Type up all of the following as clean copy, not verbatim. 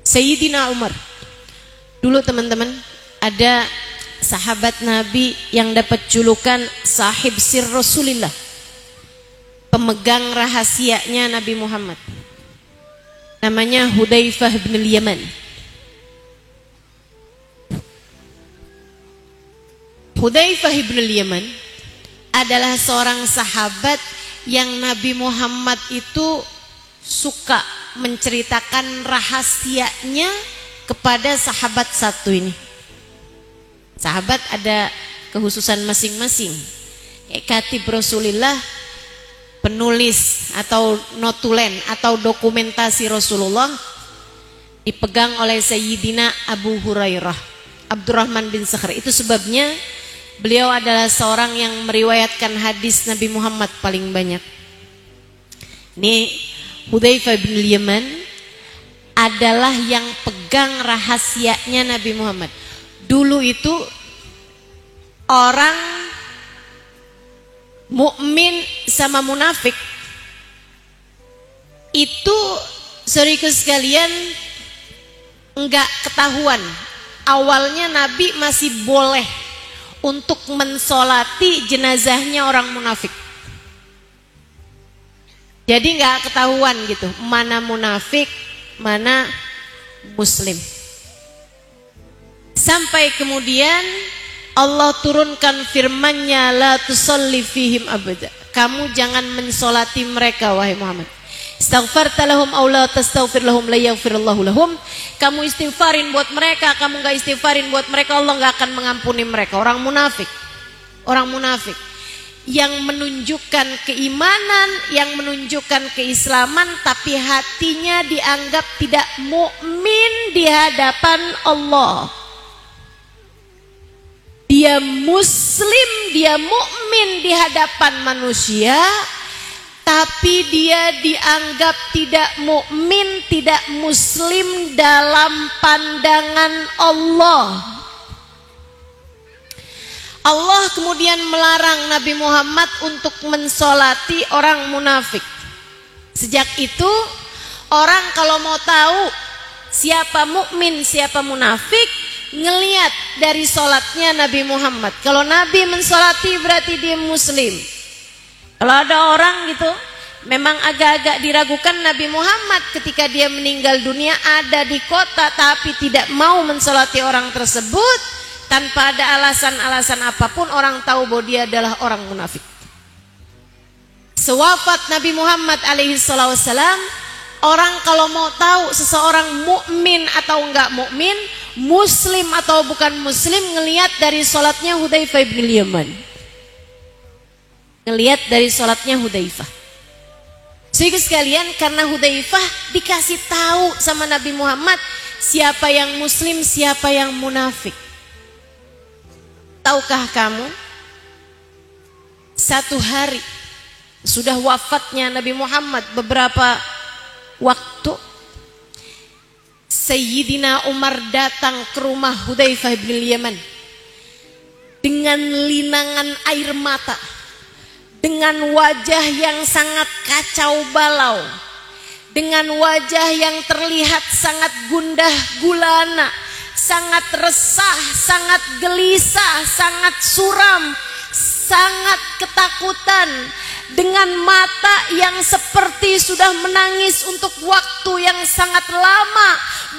Sayyidina Umar. Dulu teman-teman, ada sahabat Nabi yang dapat julukan sahib sir Rasulillah, pemegang rahasianya Nabi Muhammad. Namanya Hudzaifah bin Yaman. Hudzaifah bin Yaman adalah seorang sahabat yang Nabi Muhammad itu suka menceritakan rahasianya kepada sahabat satu ini. Sahabat ada kekhususan masing-masing. Katib Rasulillah, penulis atau notulen atau dokumentasi Rasulullah dipegang oleh Sayyidina Abu Hurairah, Abdurrahman bin Sakhr. Itu sebabnya beliau adalah seorang yang meriwayatkan hadis Nabi Muhammad paling banyak. Ini Hudzaifah bin Yaman adalah yang pegang rahasianya Nabi Muhammad. Dulu itu orang mukmin sama munafik itu saudaraku sekalian enggak ketahuan. Awalnya Nabi masih boleh untuk mensolati jenazahnya orang munafik. Jadi enggak ketahuan gitu, mana munafik, mana muslim. Sampai kemudian Allah turunkan firman-Nya, la tusalli fihim abada. Kamu jangan mensolati mereka wahai Muhammad. Istaghfarta lahum aw la tastaghfir lahum la yaghfirullahu lahum. Kamu istighfarin buat mereka, kamu enggak istighfarin buat mereka, Allah enggak akan mengampuni mereka. Orang munafik. Orang munafik yang menunjukkan keimanan, yang menunjukkan keislaman, tapi hatinya dianggap tidak mukmin di hadapan Allah. Dia muslim, dia mukmin di hadapan manusia, tapi dia dianggap tidak mukmin, tidak muslim dalam pandangan Allah. Allah kemudian melarang Nabi Muhammad untuk mensolati orang munafik. Sejak itu orang kalau mau tahu siapa mukmin, siapa munafik, ngelihat dari solatnya Nabi Muhammad. Kalau Nabi mensolati berarti dia muslim. Kalau ada orang gitu memang agak-agak diragukan, Nabi Muhammad ketika dia meninggal dunia ada di kota tapi tidak mau mensolati orang tersebut, tanpa ada alasan-alasan apapun, orang tahu bahwa dia adalah orang munafik. Sewafat Nabi Muhammad alaihi wassalam, orang kalau mau tahu seseorang mukmin atau enggak mukmin, muslim atau bukan muslim, ngelihat dari salatnya Hudzaifah bin Yaman. Ngelihat dari salatnya Hudzaifah. Saudara sekalian, karena Hudzaifah dikasih tahu sama Nabi Muhammad siapa yang muslim, siapa yang munafik. Tahukah kamu, satu hari sudah wafatnya Nabi Muhammad beberapa waktu, Sayyidina Umar datang ke rumah Hudzaifah bin Yaman dengan linangan air mata, dengan wajah yang sangat kacau balau, dengan wajah yang terlihat sangat gundah gulana, sangat resah, sangat gelisah, sangat suram, sangat ketakutan, dengan mata yang seperti sudah menangis untuk waktu yang sangat lama.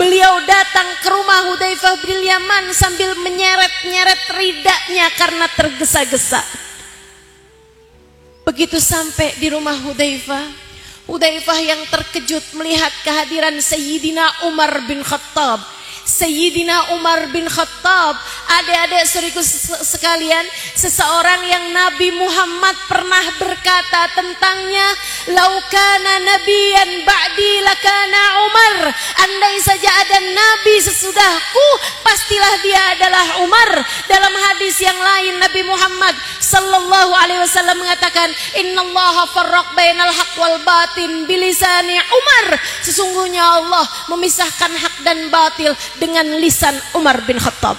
Beliau datang ke rumah Hudzaifah bin Yaman sambil menyeret-nyeret ridanya karena tergesa-gesa. Begitu sampai di rumah Hudzaifah, Hudzaifah yang terkejut melihat kehadiran Sayyidina Umar bin Khattab. Sayyidina Umar bin Khattab, adik-adik saudaraku sekalian, seseorang yang Nabi Muhammad pernah berkata tentangnya, laukana nabiyan ba'di lakana Umar. Andai saja ada nabi sesudahku, pastilah dia adalah Umar. Dalam hadis yang lain Nabi Muhammad sallallahu alaihi wasallam mengatakan, innallaha farraq bainal haq wal batin bilisani Umar. Sesungguhnya Allah memisahkan hak dan batil dengan lisan Umar bin Khattab.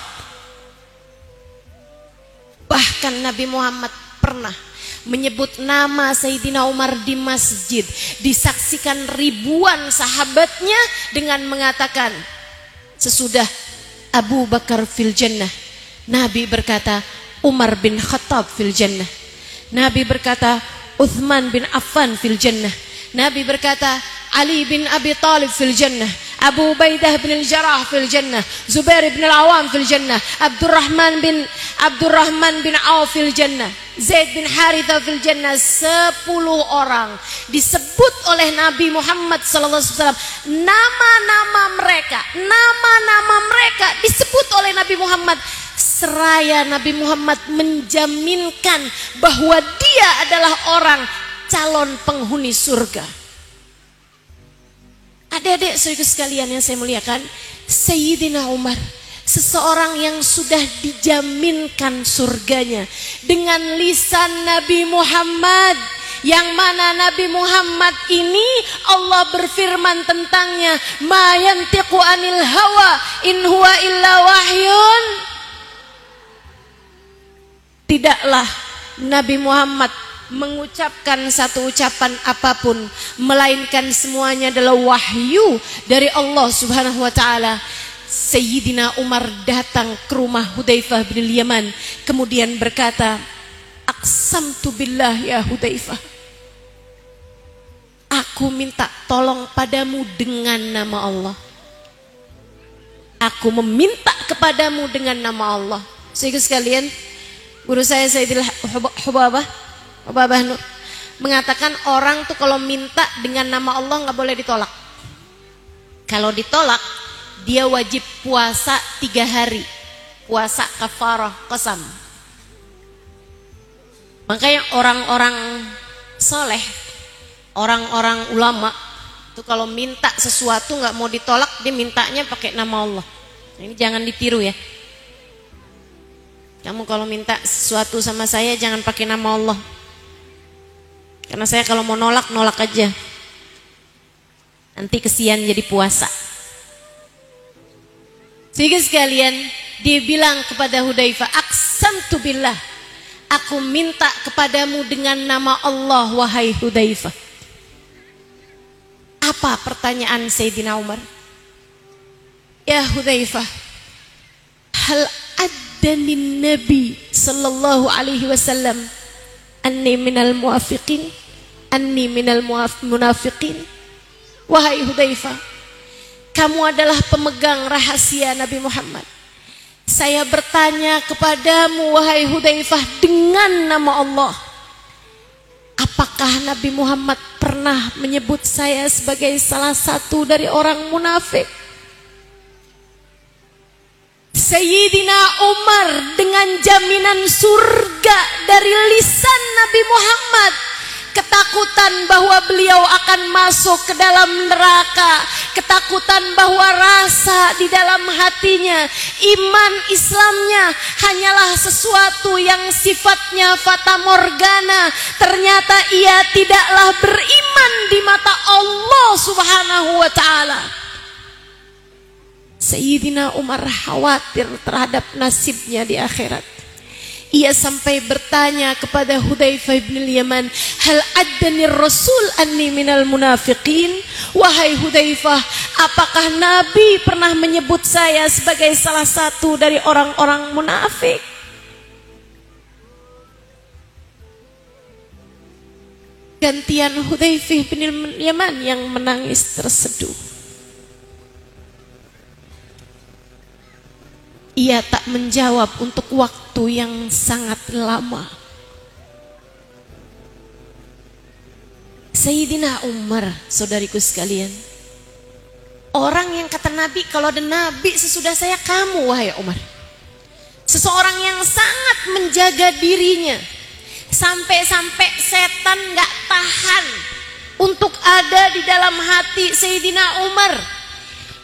Bahkan Nabi Muhammad pernah menyebut nama Sayyidina Umar di masjid, disaksikan ribuan sahabatnya dengan mengatakan, sesudah Abu Bakar fil jannah. Nabi berkata Umar bin Khattab fil jannah. Nabi berkata Uthman bin Affan fil jannah. Nabi berkata Ali bin Abi Talib fil jannah, Abu Ubaidah bin al-Jarrah fil jannah, Zubair bin al-Awam fil jannah, Abdurrahman bin Auf fil jannah, Zaid bin Haritha fil jannah. 10 orang disebut oleh Nabi Muhammad sallallahu alaihi wasallam. Nama-nama mereka disebut oleh Nabi Muhammad, seraya Nabi Muhammad menjaminkan bahwa dia adalah orang calon penghuni surga. Adik-adik saudara sekalian yang saya muliakan, Sayyidina Umar, seseorang yang sudah dijaminkan surganya dengan lisan Nabi Muhammad, yang mana Nabi Muhammad ini Allah berfirman tentangnya, ma yantiqu anil hawa in huwa illa wahyun. Tidaklah Nabi Muhammad mengucapkan satu ucapan apapun, melainkan semuanya adalah wahyu dari Allah Subhanahu wa taala. Sayyidina Umar datang ke rumah Hudzaifah bin Yaman, kemudian berkata, aqsamtu billah ya Hudzaifah, aku minta tolong padamu dengan nama Allah. Aku meminta kepadamu dengan nama Allah. Saudara sekalian, guru saya Sayyidil Hubabah Nur mengatakan orang tuh kalau minta dengan nama Allah nggak boleh ditolak. Kalau ditolak, dia wajib puasa 3 hari, puasa kafarah qasam. Makanya orang-orang soleh, orang-orang ulama tuh kalau minta sesuatu nggak mau ditolak, dia mintanya pakai nama Allah. Ini jangan ditiru ya. Kamu kalau minta sesuatu sama saya jangan pakai nama Allah. Karena saya kalau mau nolak aja. Nanti kesian jadi puasa. Sehingga sekalian, dia bilang kepada Hudzaifah, aqsamtu billah, aku minta kepadamu dengan nama Allah wahai Hudzaifah. Apa pertanyaan Sayyidina Umar? Ya Hudzaifah, hal addanin Nabi sallallahu alaihi wasallam anni minal muafiqin, anni minal munafiqin. Wahai Hudzaifah, kamu adalah pemegang rahasia Nabi Muhammad. Saya bertanya kepadamu wahai Hudzaifah dengan nama Allah, apakah Nabi Muhammad pernah menyebut saya sebagai salah satu dari orang munafik? Sayyidina Umar dengan jaminan surga dari lisan Nabi Muhammad, ketakutan bahwa beliau akan masuk ke dalam neraka, ketakutan bahwa rasa di dalam hatinya, iman Islamnya hanyalah sesuatu yang sifatnya fata morgana. Ternyata ia tidaklah beriman di mata Allah Subhanahu wa ta'ala. Sayyidina Umar khawatir terhadap nasibnya di akhirat. Ia sampai bertanya kepada Hudzaifah bin Yaman, hal addanir rasul anni minal munafiqin? Wahai Hudzaifah, apakah Nabi pernah menyebut saya sebagai salah satu dari orang-orang munafik? Gantian Hudzaifah bin Yaman yang menangis terseduh. Ia tak menjawab untuk waktu yang sangat lama. Sayyidina Umar, saudariku sekalian, orang yang kata Nabi, kalau ada Nabi sesudah saya kamu wahai Umar. Seseorang yang sangat menjaga dirinya, sampai-sampai setan gak tahan untuk ada di dalam hati Sayyidina Umar.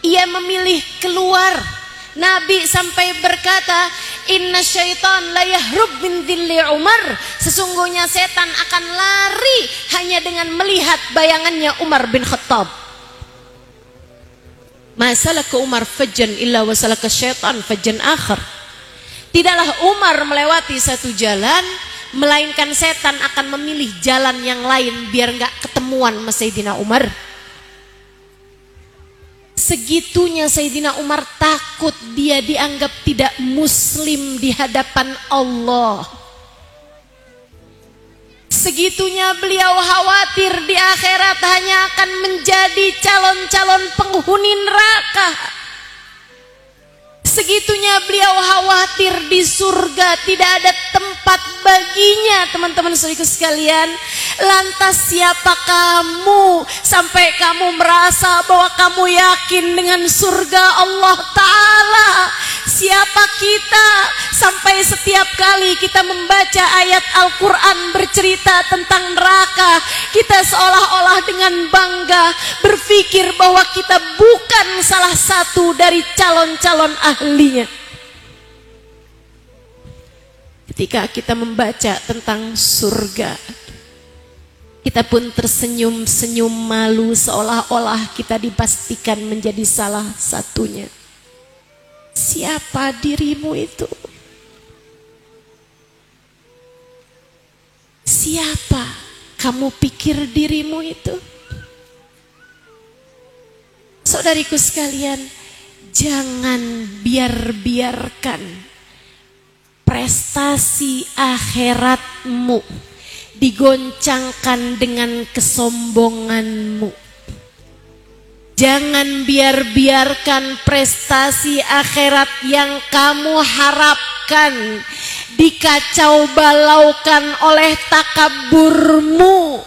Ia memilih keluar. Nabi sampai berkata, inna syaitan la yahrub min dhilli Umar, sesungguhnya setan akan lari hanya dengan melihat bayangannya Umar bin Khattab. Ma salaka Umar fajjan illa wa salaka syaitan fajjan akhar. Tidaklah Umar melewati satu jalan, melainkan setan akan memilih jalan yang lain biar enggak ketemuan sama Sayyidina Umar. Segitunya Sayyidina Umar takut dia dianggap tidak muslim di hadapan Allah. Segitunya beliau khawatir di akhirat hanya akan menjadi calon-calon penghuni neraka. Segitunya beliau khawatir di surga tidak ada tempat baginya, teman-teman saudaraku sekalian. Lantas siapa kamu sampai kamu merasa bahwa kamu yakin dengan surga Allah Ta'ala? Siapa kita sampai setiap kali kita membaca ayat Al-Quran bercerita tentang neraka, kita seolah-olah dengan bangga berpikir bahwa kita bukan salah satu dari calon-calon ahlinya. Ketika kita membaca tentang surga, kita pun tersenyum-senyum malu seolah-olah kita dipastikan menjadi salah satunya. Siapa dirimu itu? Siapa kamu pikir dirimu itu? Saudariku sekalian, jangan biarkan prestasi akhiratmu digoncangkan dengan kesombonganmu. Jangan biarkan prestasi akhirat yang kamu harapkan dikacau balaukan oleh takaburmu.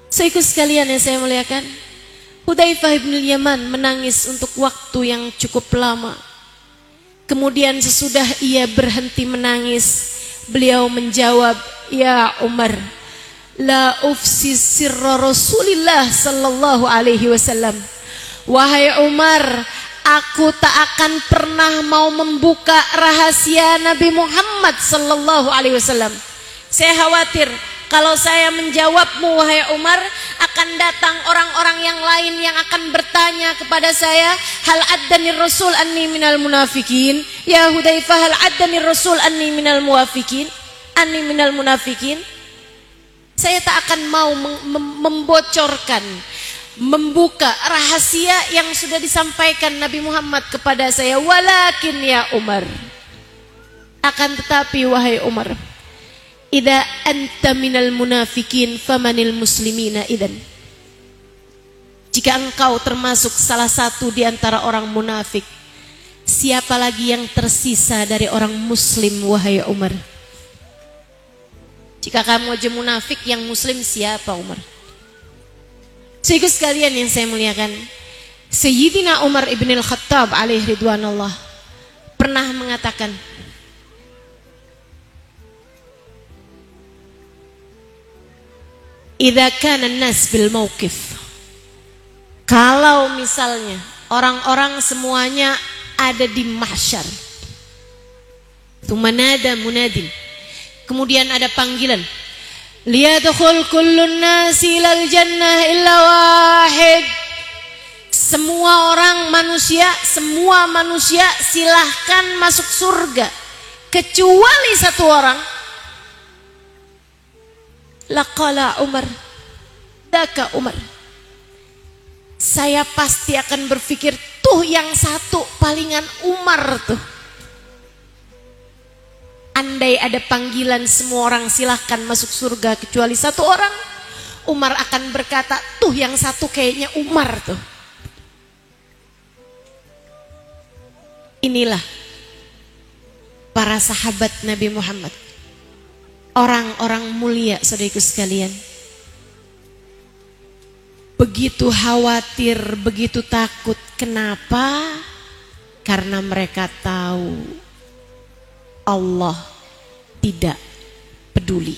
Saudaraku sekalian yang saya muliakan, Hudzaifah bin Yaman menangis untuk waktu yang cukup lama. Kemudian sesudah ia berhenti menangis, beliau menjawab, "Ya Umar, la ufsi sirra Rasulillah sallallahu alaihi wasallam." Wahai Umar, aku tak akan pernah mau membuka rahasia Nabi Muhammad sallallahu alaihi wasallam. Saya khawatir kalau saya menjawabmu wahai Umar, akan datang orang-orang yang lain yang akan bertanya kepada saya, hal addani Rasul anni minal munafikin? Ya Hudzaifah, hal addani Rasul anni minal muwafikin? Anni minal munafikin? Saya tak akan mau membocorkan, membuka rahasia yang sudah disampaikan Nabi Muhammad kepada saya. Walakin ya Umar, akan tetapi wahai Umar, idza anta minal munafikin famanil muslimina idan. Jika engkau termasuk salah satu di antara orang munafik, siapa lagi yang tersisa dari orang muslim wahai Umar? Jika kamu aja munafik, yang muslim siapa Umar? Saudaraku sekalian yang saya muliakan, Sayyidina Umar ibn al-Khattab alaihi ridwanullah pernah mengatakan, idza kana an-nas bil mauqif, kalau misalnya orang-orang semuanya ada di mahsyar, tumanada munadin, kemudian ada panggilan, liyadkhul kullun nasi ilal jannah illa wahid. Semua orang manusia, semua manusia silahkan masuk surga kecuali satu orang. Laqala Umar, daka Umar, saya pasti akan berpikir, tuh yang satu palingan Umar tuh. Andai ada panggilan semua orang silahkan masuk surga kecuali satu orang, Umar akan berkata, tuh yang satu kayaknya Umar tuh. Inilah para sahabat Nabi Muhammad, orang-orang mulia saudaraku sekalian. Begitu khawatir, begitu takut. Kenapa? Karena mereka tahu Allah tidak peduli.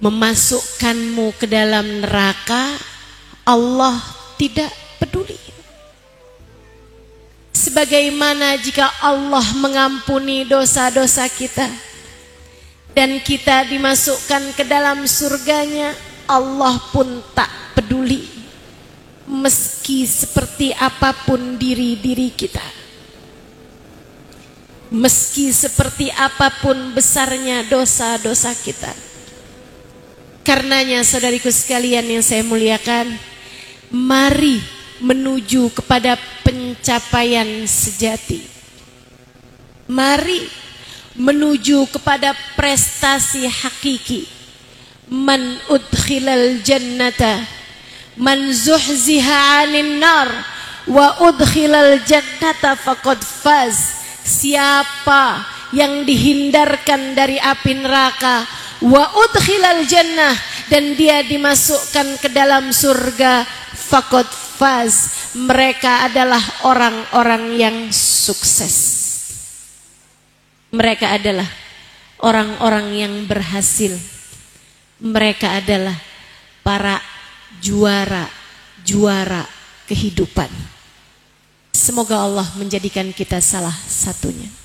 Memasukkanmu ke dalam neraka, Allah tidak peduli. Sebagaimana jika Allah mengampuni dosa-dosa kita dan kita dimasukkan ke dalam surganya, Allah pun tak peduli, meski seperti apapun diri-diri kita, meski seperti apapun besarnya dosa-dosa kita. Karenanya saudariku sekalian yang saya muliakan, mari menuju kepada pencapaian sejati. Mari menuju kepada prestasi hakiki. Man udkhilal jannata, man zuhziha 'anil nar wa udkhilal jannata faqad faz. Siapa yang dihindarkan dari api neraka, wa udkhilal jannah, dan dia dimasukkan ke dalam surga, faqad faz, mereka adalah orang-orang yang sukses. Mereka adalah orang-orang yang berhasil. Mereka adalah para juara kehidupan. Semoga Allah menjadikan kita salah satunya.